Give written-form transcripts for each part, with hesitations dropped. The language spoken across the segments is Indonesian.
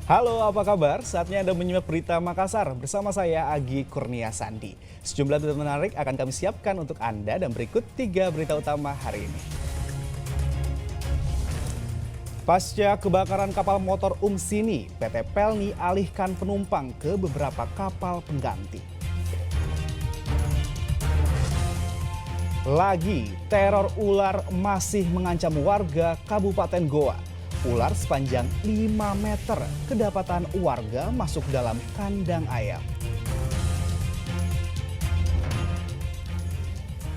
Halo, apa kabar? Saatnya Anda menyimak berita Makassar bersama saya Agi Kurnia Sandi. Sejumlah berita menarik akan kami siapkan untuk Anda dan berikut 3 berita utama hari ini. Pasca kebakaran kapal motor Umsini, PT Pelni alihkan penumpang ke beberapa kapal pengganti. Lagi, teror ular masih mengancam warga Kabupaten Goa. Ular sepanjang 5 meter kedapatan warga masuk dalam kandang ayam.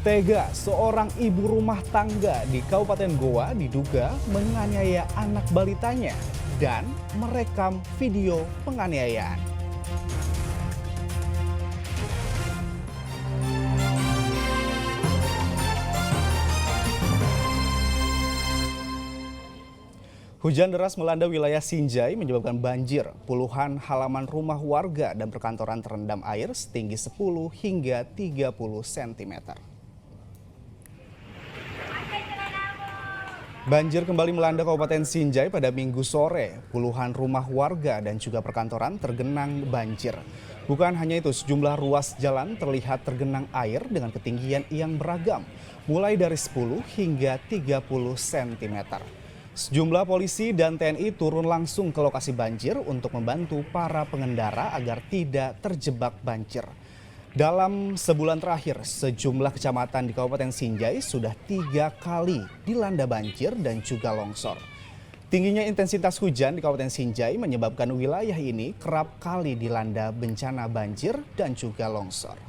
Tega, seorang ibu rumah tangga di Kabupaten Goa diduga menganiaya anak balitanya dan merekam video penganiayaan. Hujan deras melanda wilayah Sinjai menyebabkan banjir. Puluhan halaman rumah warga dan perkantoran terendam air setinggi 10 hingga 30 cm. Banjir kembali melanda Kabupaten Sinjai pada Minggu sore. Puluhan rumah warga dan juga perkantoran tergenang banjir. Bukan hanya itu, sejumlah ruas jalan terlihat tergenang air dengan ketinggian yang beragam, mulai dari 10 hingga 30 cm. Sejumlah polisi dan TNI turun langsung ke lokasi banjir untuk membantu para pengendara agar tidak terjebak banjir. Dalam sebulan terakhir, sejumlah kecamatan di Kabupaten Sinjai sudah 3 kali dilanda banjir dan juga longsor. Tingginya intensitas hujan di Kabupaten Sinjai menyebabkan wilayah ini kerap kali dilanda bencana banjir dan juga longsor.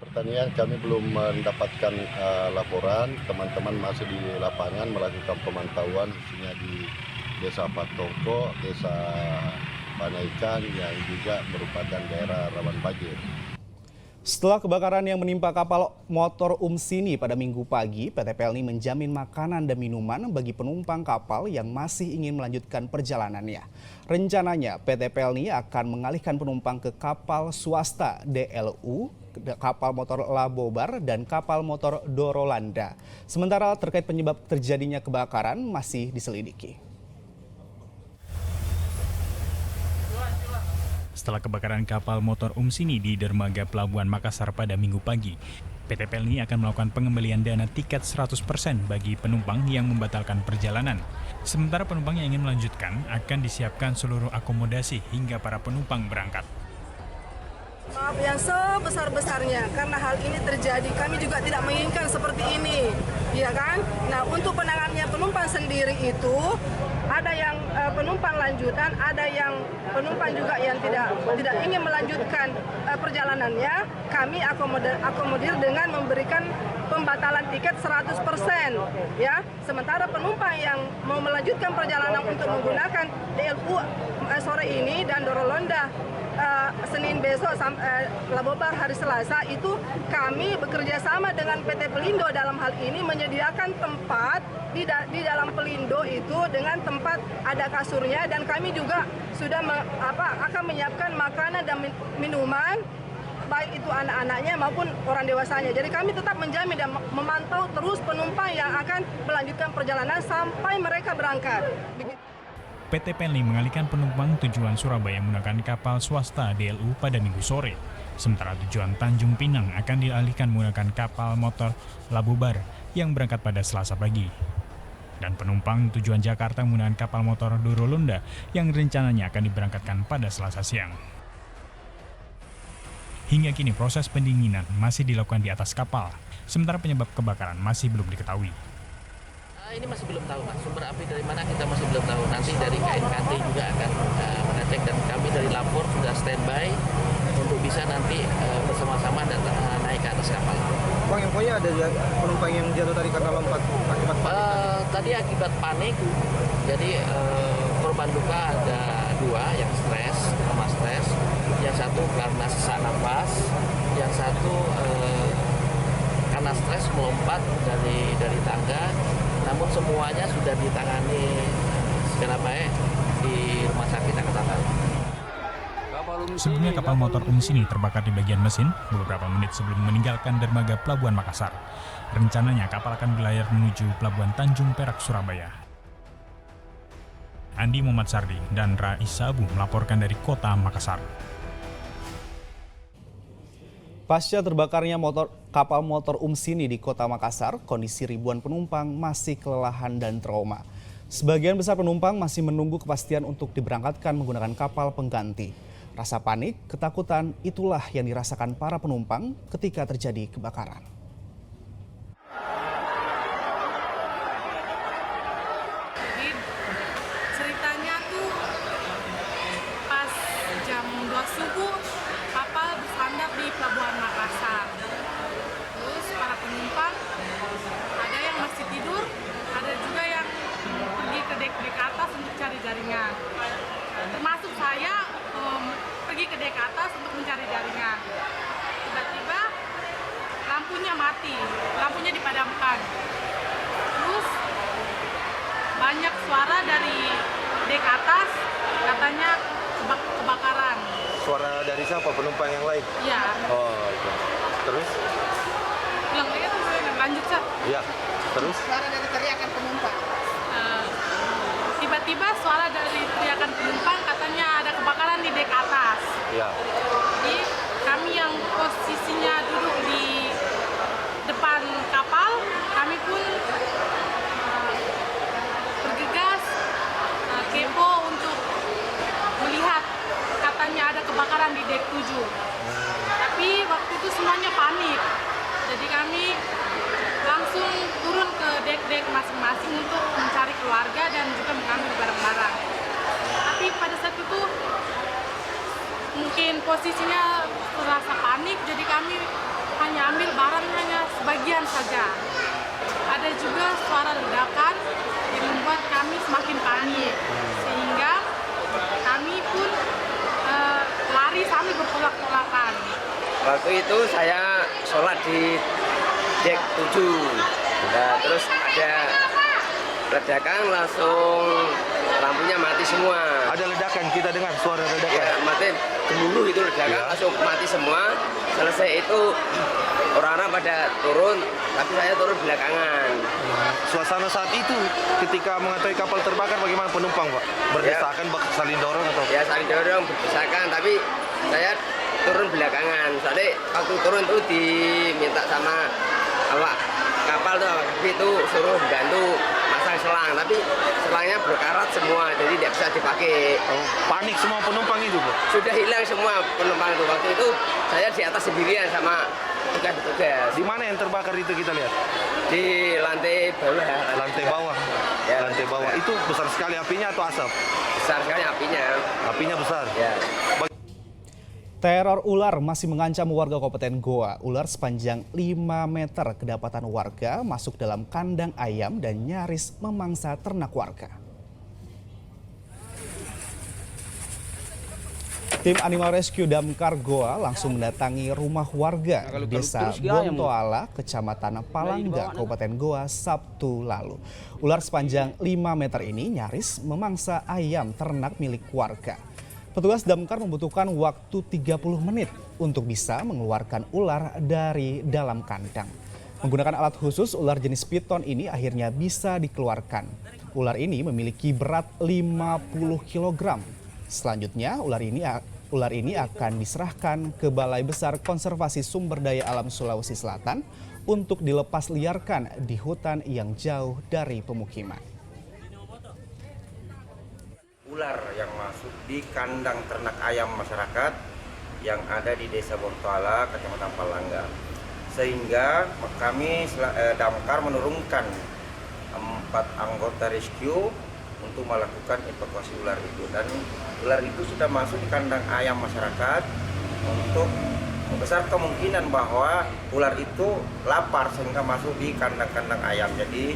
Pertanian kami belum mendapatkan laporan, teman-teman masih di lapangan melakukan pemantauan khususnya di Desa Patongko, Desa Panaikan yang juga merupakan daerah rawan banjir. Setelah kebakaran yang menimpa kapal motor Umsini pada Minggu pagi, PT Pelni menjamin makanan dan minuman bagi penumpang kapal yang masih ingin melanjutkan perjalanannya. Rencananya PT Pelni akan mengalihkan penumpang ke kapal swasta DLU, kapal motor Labobar, dan kapal motor Dorolanda. Sementara terkait penyebab terjadinya kebakaran masih diselidiki. Setelah kebakaran kapal motor Umsini di dermaga Pelabuhan Makassar pada Minggu pagi, PT Pelni akan melakukan pengembalian dana tiket 100% bagi penumpang yang membatalkan perjalanan. Sementara penumpang yang ingin melanjutkan akan disiapkan seluruh akomodasi hingga para penumpang berangkat. Maaf yang sebesar-besarnya karena hal ini terjadi, kami juga tidak menginginkan seperti ini, ya kan? Nah, untuk penanganannya penumpang sendiri itu ada yang penumpang lanjutan, ada yang penumpang juga yang tidak ingin melanjutkan perjalanannya. Kami akomodir dengan memberikan pembatalan tiket 100%, ya. Sementara penumpang yang mau melanjutkan perjalanan untuk menggunakan DLU sore ini dan Dorolonda Senin besok Labobar hari Selasa itu kami bekerja sama dengan PT Pelindo dalam hal ini menyediakan tempat di dalam Pelindo itu dengan tempat ada kasurnya, dan kami juga sudah akan menyiapkan makanan dan minuman baik itu anak-anaknya maupun orang dewasanya. Jadi kami tetap menjamin dan memantau terus penumpang yang akan melanjutkan perjalanan sampai mereka berangkat. PT Pelni mengalihkan penumpang tujuan Surabaya menggunakan kapal swasta DLU pada Minggu sore. Sementara tujuan Tanjung Pinang akan dialihkan menggunakan kapal motor Labobar yang berangkat pada Selasa pagi. Dan penumpang tujuan Jakarta menggunakan kapal motor Dorolonda yang rencananya akan diberangkatkan pada Selasa siang. Hingga kini proses pendinginan masih dilakukan di atas kapal, sementara penyebab kebakaran masih belum diketahui. Ini masih belum tahu, Pak. Sumber api dari mana kita masih belum tahu. Nanti dari KNKT juga akan mengecek, dan kami dari Lapor sudah standby untuk bisa nanti bersama-sama dan naik ke atas kapal. Bang, yang pokoknya ada penumpang yang jatuh tadi karena lompat akibat panik. Tadi akibat panik, jadi korban luka ada 2 yang stres, yang satu karena sesak nafas, yang satu karena stres melompat dari tangga. Namun semuanya sudah ditangani segala baik di Rumah Sakit Angkatan Laut. Sebelumnya kapal motor Umsini terbakar di bagian mesin beberapa menit sebelum meninggalkan dermaga Pelabuhan Makassar. Rencananya kapal akan berlayar menuju Pelabuhan Tanjung Perak, Surabaya. Andi Muhammad Sardi dan Raisa Abu melaporkan dari kota Makassar. Pasca terbakarnya kapal motor Umsini di kota Makassar, kondisi ribuan penumpang masih kelelahan dan trauma. Sebagian besar penumpang masih menunggu kepastian untuk diberangkatkan menggunakan kapal pengganti. Rasa panik, ketakutan itulah yang dirasakan para penumpang ketika terjadi kebakaran. Jadi ceritanya tuh pas jam 2 subuh kapal bersandar di Pelabuhan Makassar. Terus para penumpang ada yang masih tidur, ada juga yang pergi ke dek atas untuk cari jaringan. Termasuk saya pergi ke dek atas untuk mencari jaringan. Tiba-tiba lampunya mati, lampunya dipadamkan. Terus banyak suara dari dek atas, katanya kebakaran. Suara dari siapa? Penumpang yang lain? Ya, Oh, itu. Terus? bilang itu lanjut Sir. Ya, terus? Suara dari teriakan penumpang. Tiba-tiba suara dari teriakan penumpang katanya ada kebakaran di dek atas. Ya. Jadi kami yang posisinya duduk di depan kapal, kami pun bergegas kepo untuk melihat katanya ada kebakaran di dek 7. Tapi waktu itu semuanya panik. Jadi kami langsung turun ke dek-dek masing-masing untuk mencari keluarga dan juga mengambil barang-barang. Tapi pada saat itu mungkin posisinya terasa panik, jadi kami hanya ambil barang hanya sebagian saja. Ada juga suara ledakan yang membuat kami semakin panik, sehingga kami pun lari sambil bertolak-tolakan. Waktu itu saya sholat di dek 7. Nah, terus ada ledakan, langsung lampunya mati semua. Ada ledakan, kita dengar suara ledakan. Ya, mati gemuruh itu ledakan, langsung mati semua. Selesai itu orang-orang pada turun, tapi saya turun belakangan. Suasana saat itu ketika mengetahui kapal terbakar bagaimana penumpang, Pak? Berdesakan, saling dorong atau? Ya saling dorong, berdesakan, tapi saya turun belakangan. Soalnya waktu turun tuh diminta sama awak kapal tuh, awak itu suruh bantu masang selang, tapi selangnya berkarat semua, jadi tidak bisa dipakai. Oh, panik semua penumpang itu, Pak? Sudah hilang semua penumpang itu. Waktu itu saya di atas sendirian sama petugas-petugas. Di mana yang terbakar itu kita lihat? Di lantai bawah. Lantai bawah. Ya, lantai bawah. Itu besar sekali apinya atau asap? Besar sekali apinya. Apinya besar. Ya. Teror ular masih mengancam warga Kabupaten Goa. Ular sepanjang 5 meter kedapatan warga masuk dalam kandang ayam dan nyaris memangsa ternak warga. Tim Animal Rescue Damkar Goa langsung mendatangi rumah warga di Desa Bontoala, Kecamatan Palangga, Kabupaten Goa, Sabtu lalu. Ular sepanjang 5 meter ini nyaris memangsa ayam ternak milik warga. Petugas damkar membutuhkan waktu 30 menit untuk bisa mengeluarkan ular dari dalam kandang. Menggunakan alat khusus, ular jenis piton ini akhirnya bisa dikeluarkan. Ular ini memiliki berat 50 kg. Selanjutnya, ular ini akan diserahkan ke Balai Besar Konservasi Sumber Daya Alam Sulawesi Selatan untuk dilepas liarkan di hutan yang jauh dari pemukiman. Ular yang masuk di kandang ternak ayam masyarakat yang ada di Desa Bontoala, Kecamatan Palangga. Sehingga kami damkar menurunkan 4 anggota rescue untuk melakukan evakuasi ular itu. Dan ular itu sudah masuk di kandang ayam masyarakat untuk besar kemungkinan bahwa ular itu lapar sehingga masuk di kandang-kandang ayam. Jadi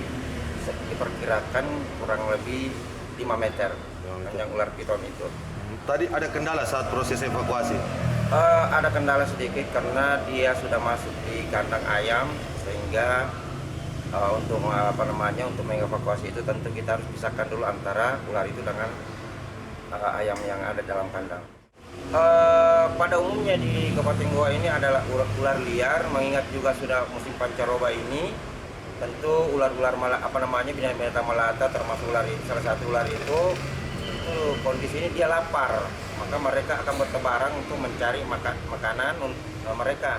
diperkirakan kurang lebih 5 meter panjang ular piton itu. Tadi ada kendala saat proses evakuasi? Ada kendala sedikit karena dia sudah masuk di kandang ayam, sehingga untuk untuk mengevakuasi itu tentu kita harus pisahkan dulu antara ular itu dengan ayam yang ada dalam kandang. Pada umumnya di Kabupaten Goa ini adalah ular liar, mengingat juga sudah musim pancaroba ini. Tentu ular-ular binatang melata termasuk ular, salah satu ular itu itu kondisi ini dia lapar, maka mereka akan bertebaran untuk mencari makanan untuk mereka.